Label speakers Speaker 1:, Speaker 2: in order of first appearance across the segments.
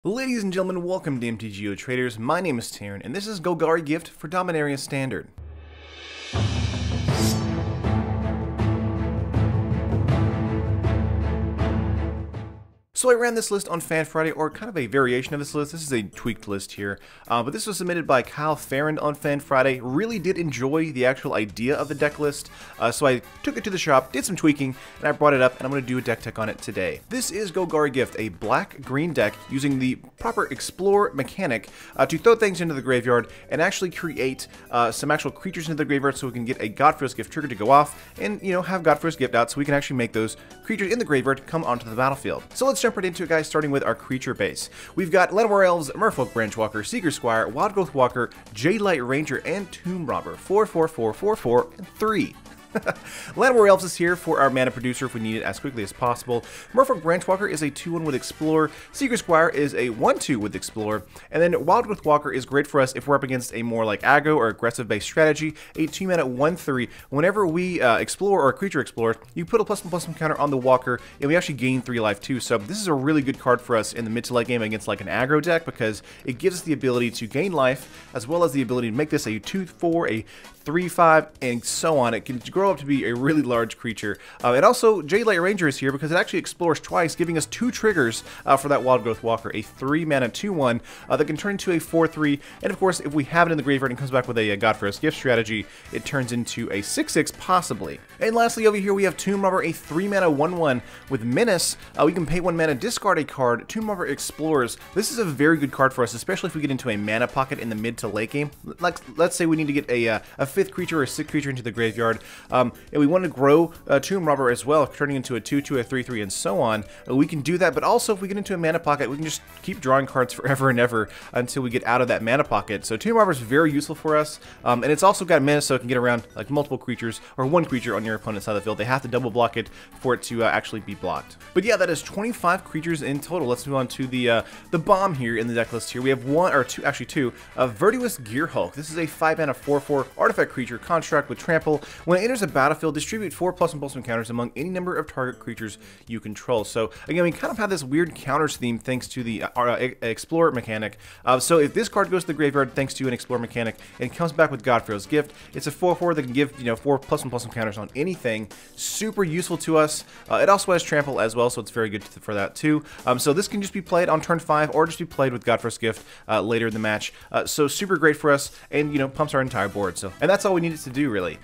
Speaker 1: Ladies and gentlemen, welcome to MtG Traders. My name is Taryn, and this is Golgari Gift for Dominaria Standard. So I ran this list on Fan Friday, or kind of a variation of this list. This is a tweaked list here, but this was submitted by Kyle Farrand on Fan Friday. Really did enjoy the actual idea of the deck list, so I took it to the shop, did some tweaking, and I brought it up, and I'm going to do a deck tech on it today. This is Golgari Gift, a black-green deck using the proper Explore mechanic to throw things into the graveyard and actually create some actual creatures into the graveyard so we can get a god-pharaohs gift trigger to go off and, you know, have god-pharaohs gift out so we can actually make those creatures in the graveyard come onto the battlefield. So let's jump right into it, guys, starting with our creature base. We've got Landwar Elves, Merfolk Branchwalker, Seeker Squire, Wildgrowth Walker, Jadelight Ranger, and Tomb Robber. 4, 4, 4, 4, 4, and 3. Landwar Elves is here for our mana producer if we need it as quickly as possible. Merfolk Branchwalker is a 2-1 with Explorer. Seeker Squire is a 1-2 with Explorer. And then Wildgrowth Walker is great for us if we're up against a more like aggro or aggressive based strategy. A 2-mana 1-3. Whenever we explore or a creature explores, you put a +1/+1 counter on the Walker, and we actually gain 3 life too. So this is a really good card for us in the mid to late game against like an aggro deck because it gives us the ability to gain life as well as the ability to make this a 2-4, a 3-5, and so on. It can grow up to be a really large creature. And also, Jadelight Ranger is here because it actually explores twice, giving us 2 triggers for that Wildgrowth Walker. A 3-mana 2-1 that can turn into a 4-3, and of course, if we have it in the graveyard and comes back with a god-pharaohs gift strategy, it turns into a 6-6 possibly. And lastly, over here we have Tomb Robber, a 3-mana 1-1 with Menace. We can pay 1 mana, discard a card. Tomb Robber explores. This is a very good card for us, especially if we get into a mana pocket in the mid to late game. Like, let's say we need to get a 5th creature or a 6th creature into the graveyard, and we want to grow Tomb Robber as well, turning into a 2-2, a 3-3, and so on. We can do that, but also if we get into a mana pocket, we can just keep drawing cards forever and ever until we get out of that mana pocket. So Tomb Robber is very useful for us, and it's also got Menace, so it can get around like multiple creatures or 1 creature on your opponent's side of the field. They have to double block it for it to actually be blocked. But yeah, that is 25 creatures in total. Let's move on to the bomb here in the deck list here. We have two, Verdurous Gearhulk. This is a 5-mana 4-4 artifact creature construct with trample. When it enters a battlefield, distribute 4+1/+1 counters among any number of target creatures you control. So again, we kind of have this weird counters theme thanks to the Explorer mechanic. So if this card goes to the graveyard thanks to an Explorer mechanic and comes back with god-pharaohs gift, it's a 4-4 that can give 4+1/+1 counters on anything. Super useful to us. It also has trample as well, so it's very good for that too. So this can just be played on turn 5 or just be played with god-pharaohs gift later in the match. So super great for us, and pumps our entire board. So and that's all we needed to do really.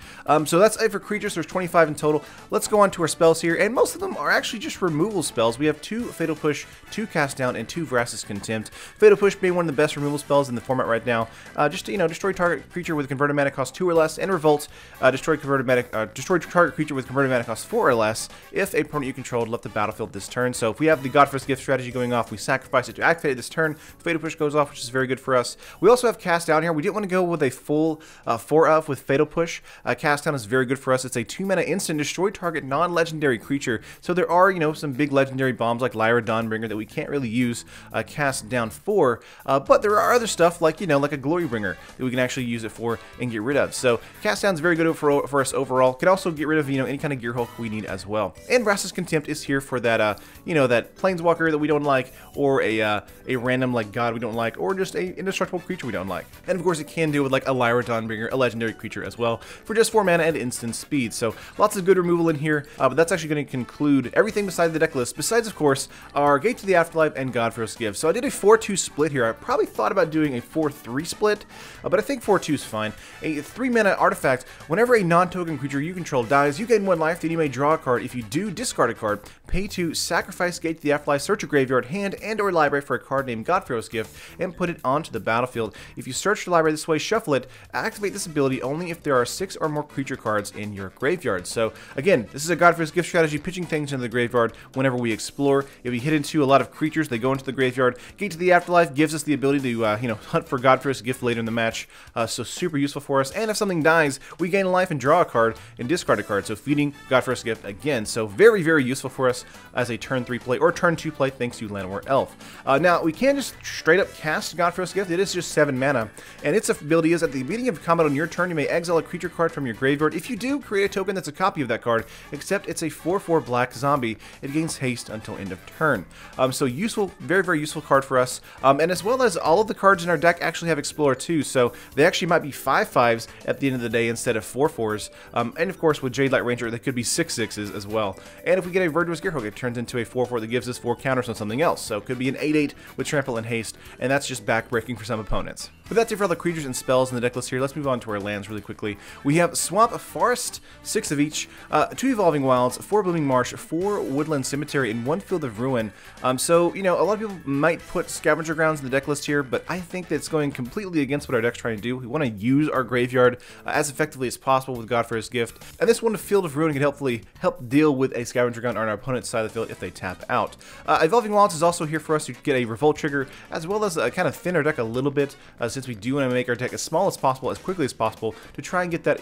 Speaker 1: So that's it for creatures. There's 25 in total. Let's go on to our spells here, and most of them are actually just removal spells. We have 2 Fatal Push, 2 Cast Down, and 2 Verdurous Contempt. Fatal Push being one of the best removal spells in the format right now. Just to, destroy target creature with converted mana cost 2 or less, and Revolt, destroy target creature with converted mana cost 4 or less if a opponent you controlled left the battlefield this turn. So if we have the god-pharaohs gift strategy going off, we sacrifice it to activate it this turn. Fatal Push goes off, which is very good for us. We also have Cast Down here. We didn't want to go with a full 4-up with Fatal Push. Cast Down is very good for us. It's a 2-mana instant, destroy target non-legendary creature. So there are, some big legendary bombs like Lyra Dawnbringer that we can't really use Cast Down for, but there are other stuff like, like a Glorybringer that we can actually use it for and get rid of. So Cast Down is very good for us overall. Can also get rid of, any kind of Gearhulk we need as well. And Verdurous Contempt is here for that, that Planeswalker that we don't like, or a random like god we don't like, or just a indestructible creature we don't like. And of course it can deal with like a Lyra Dawnbringer, a legendary creature as well, for just 4 mana and instant speed. So lots of good removal in here, but that's actually going to conclude everything besides the deck list, besides of course our Gate to the Afterlife and god-pharaohs gift. So I did a 4-2 split here. I probably thought about doing a 4-3 split, but I think 4-2 is fine. A 3-mana artifact, whenever a non-token creature you control dies, you gain 1 life, then you may draw a card. If you do, discard a card. Pay 2, sacrifice Gate to the Afterlife, search your graveyard, hand, and or library for a card named god-pharaohs gift, and put it onto the battlefield. If you search the library this way, shuffle it, activate this ability only if there are 6 or more creature cards in your graveyard. So again, this is a god-pharaohs gift strategy, pitching things into the graveyard whenever we explore. If we hit into a lot of creatures, they go into the graveyard. Gate to the Afterlife gives us the ability to hunt for god-pharaohs gift later in the match. So super useful for us. And if something dies, we gain a life and draw a card and discard a card. So feeding god-pharaohs gift again. So very, very useful for us as a turn 3 play or turn 2 play thanks to Landwar Elf. Now we can just straight up cast god-pharaohs gift. It is just 7 mana, and its ability is at the beginning of combat on your turn, you may exile a creature card from your graveyard. If you you do, create a token that's a copy of that card, except it's a 4/4 black zombie. It gains haste until end of turn. So useful, very, very useful card for us. And as well as all of the cards in our deck actually have Explorer too, so they actually might be 5/5s at the end of the day instead of 4/4s. And of course with Jade Light Ranger, they could be 6/6s as well. And if we get a Verdurous Gearhulk, it turns into a 4/4 that gives us 4 counters on something else. So it could be an 8/8 with Trample and Haste, and that's just backbreaking for some opponents. But that's it for all the creatures and spells in the deck list here. Let's move on to our lands really quickly. We have Swamp, Forest, 6 of each, 2 Evolving Wilds, 4 Blooming Marsh, 4 Woodland Cemetery, and 1 Field of Ruin. So, you know, a lot of people might put Scavenger Grounds in the deck list here, but I think that it's going completely against what our deck's trying to do. We want to use our graveyard as effectively as possible with God-pharaohs Gift, and this one, Field of Ruin, can hopefully help deal with a Scavenger Ground on our opponent's side of the field if they tap out. Evolving Wilds is also here for us to get a Revolt trigger, as well as kind of thin our deck a little bit, since we do want to make our deck as small as possible, as quickly as possible, to try and get that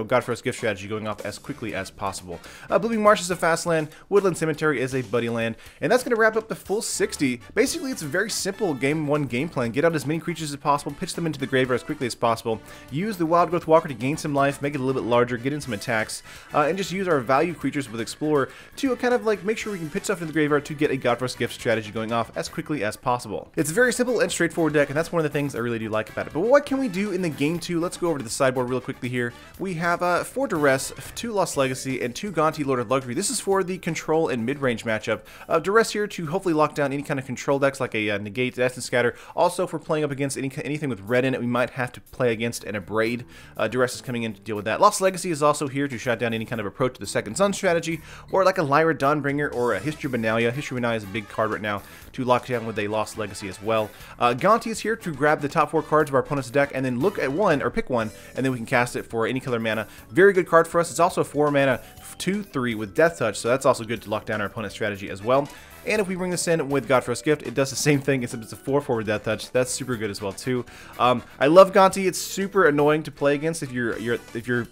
Speaker 1: God-pharaohs Gift strategy going off as quickly as possible. Blooming Marsh is a fast land, Woodland Cemetery is a buddy land, and that's going to wrap up the full 60. Basically, it's a very simple game 1 game plan. Get out as many creatures as possible, pitch them into the graveyard as quickly as possible, use the Wild Growth Walker to gain some life, make it a little bit larger, get in some attacks, and just use our value creatures with Explorer to kind of like make sure we can pitch stuff into the graveyard to get a God-pharaohs Gift strategy going off as quickly as possible. It's a very simple and straightforward deck, and that's one of the things I really do like about it. But what can we do in the game 2? Let's go over to the sideboard real quickly here. We have 4 Duress, 2 Lost Legacy, and 2 Gonti, Lord of Luxury. This is for the control and mid-range matchup. Duress here to hopefully lock down any kind of control decks like a Negate, Essence Scatter. Also for playing up against anything with red in it we might have to play against and Abrade. Duress is coming in to deal with that. Lost Legacy is also here to shut down any kind of approach to the Second Sun strategy, or like a Lyra Dawnbringer or a History of Benalia. History of Benalia is a big card right now to lock down with a Lost Legacy as well. Gonti is here to grab the top 4 cards of our opponent's deck and then look at one, or pick one, and then we can cast it for any color mana. Very good card for us. It's also 4 mana, 2/3 with Death Touch, so that's also good to lock down our opponent's strategy as well. And if we bring this in with God-pharaohs Gift, it does the same thing, except it's a 4/4 Death Touch. That's super good as well too. I love Gonti. It's super annoying to play against if you're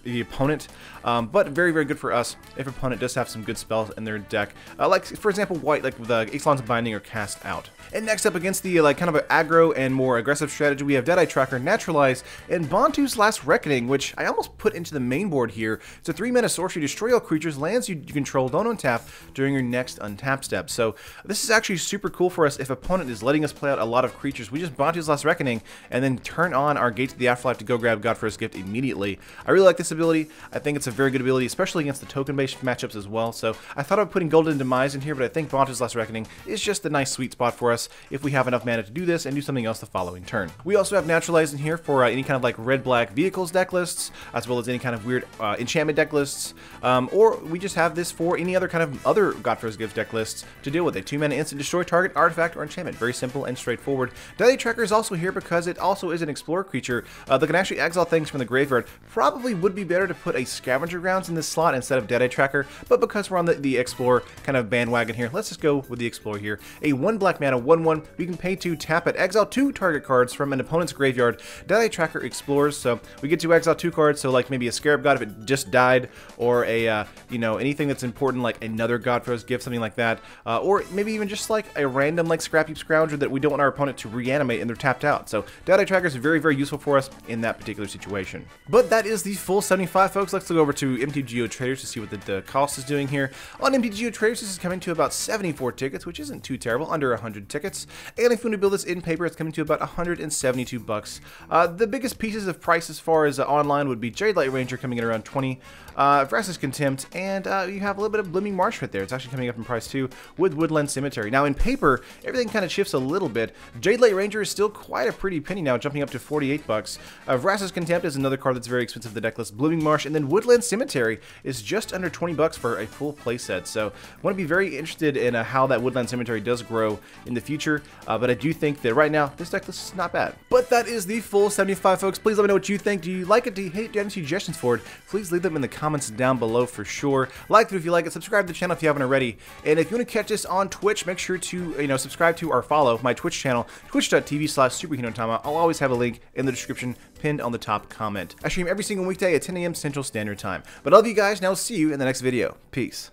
Speaker 1: the opponent, but very, very good for us if your opponent does have some good spells in their deck. Like for example, White, like with Ixalan's Binding or Cast Out. And next up against the like kind of an aggro and more aggressive strategy, we have Deadeye Tracker, Naturalize, and Bontu's Last Reckoning, which I almost put into the main board here. It's a 3-mana sorcery. Destroy all creatures, lands you control, don't untap during your next untap step. So this is actually super cool for us if opponent is letting us play out a lot of creatures. We just Bontu's Last Reckoning and then turn on our Gate to the Afterlife to go grab God-pharaohs Gift immediately. I really like this ability. I think it's a very good ability, especially against the token-based matchups as well. So I thought of putting Golden Demise in here, but I think Bontu's Last Reckoning is just a nice sweet spot for us if we have enough mana to do this and do something else the following turn. We also have Naturalize in here for any kind of like red-black vehicles deck lists, as well as any kind of weird enchantment deck lists, or we just have this for any other kind of other God-pharaohs Gift deck lists to deal with it. 2-mana instant destroy target artifact or enchantment. Very simple and straightforward. Deadeye Tracker is also here because it also is an explorer creature that can actually exile things from the graveyard. Probably would be better to put a Scavenger Grounds in this slot instead of Deadeye Tracker, but because we're on the explorer kind of bandwagon here, let's just go with the explorer here. A 1 black mana 1/1. We can pay to tap it, exile 2 target cards from an opponent's graveyard. Deadeye Tracker explores, so we get to exile 2 cards, so like maybe a Scarab God if it just died, or a anything that's important like another God-pharaohs Gift, something like that, or maybe even just like a random like Scrap Heap Scrounger that we don't want our opponent to reanimate and they're tapped out. So Deadeye Tracker is very, very useful for us in that particular situation. But that is the full 75, folks. Let's look over to MtG Traders to see what the cost is doing here. On MtG Traders, this is coming to about 74 tickets, which isn't too terrible, under 100 tickets. And if you want to build this in paper, it's coming to about 172 bucks. The biggest pieces of price as far as online would be Jade Light Ranger coming in around 20, Vraska's Contempt, and you have a little bit of Blooming Marsh right there. It's actually coming up in price too with Woodland Cemetery. Now in paper, everything kind of shifts a little bit. Jade Light Ranger is still quite a pretty penny now, jumping up to 48 bucks. Vraska's Contempt is another card that's very expensive in the deck list. Blooming Marsh, and then Woodland Cemetery is just under 20 bucks for a full playset. So I want to be very interested in how that Woodland Cemetery does grow in the future, but I do think that right now this deck list is not bad. But that is the full 75, folks. Please let me know what you think. Do you like it? Do you hate it? Do you have any suggestions for it? Please leave them in the comments down below for sure. Like it if you like it. Subscribe to the channel if you haven't already. And if you want to catch this on Twitch, make sure to subscribe to or follow my Twitch channel, twitch.tv/SuperHinoTama. I'll always have a link in the description pinned on the top comment. I stream every single weekday at 10 AM Central Standard Time. But I love you guys, and I'll see you in the next video. Peace.